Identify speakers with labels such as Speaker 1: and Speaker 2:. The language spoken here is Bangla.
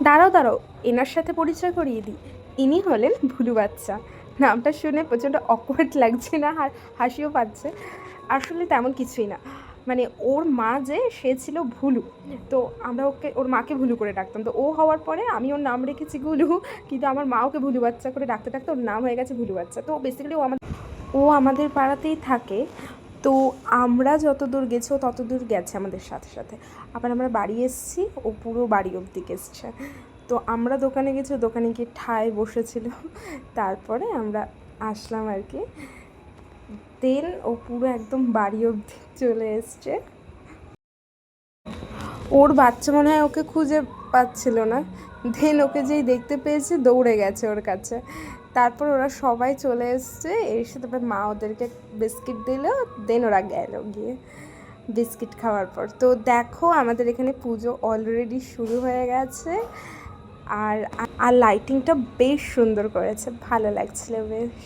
Speaker 1: দাঁড়াও দাঁড়াও, এনার সাথে পরিচয় করিয়ে দিই। ইনি হলেন ভুলু বাচ্চা। নামটা শুনে প্রচণ্ড অকওয়ার্ড লাগছে না, আর হাসিও পাচ্ছে? আসলে তেমন কিছুই না, মানে ওর মা যে সে ছিল ভুলু, তো আমরা ওকে, ওর মাকে ভুলু করে ডাকতাম। তো ও হওয়ার পরে আমি ওর নাম রেখেছি গুলু, কিন্তু আমার মা ওকে ভুলু বাচ্চা করে ডাকতে ডাকতে ওর নাম হয়ে গেছে ভুলু বাচ্চা। তো বেসিক্যালি ও আমাদের পাড়াতেই থাকে। তো আমরা যত দূর গেছি ও তত দূর গেছে আমাদের সাথে সাথে। আবার আমরা বাড়ি এসেছি, ও পুরো বাড়ি অবধি এসছে। তো আমরা দোকানে গেছি, দোকানে গিয়ে ঠায় বসেছিল, তারপরে আমরা আসলাম আর কি। দেন ও পুরো একদম বাড়ি অবধি চলে এসছে। ওর বাচ্চা মনে হয় ওকে খুঁজে পাচ্ছিল না, দেন ওকে যেই দেখতে পেয়েছে দৌড়ে গেছে ওর কাছে। তারপর ওরা সবাই চলে এসছে, এসে তারপর মা ওদেরকে বিস্কিট দিল, দেন ওরা গেল গিয়ে বিস্কিট খাওয়ার পর। তো দেখো আমাদের এখানে পুজো অলরেডি শুরু হয়ে গেছে, আর আর লাইটিংটা বেশ সুন্দর করেছে, ভালো লাগছিল বেশ।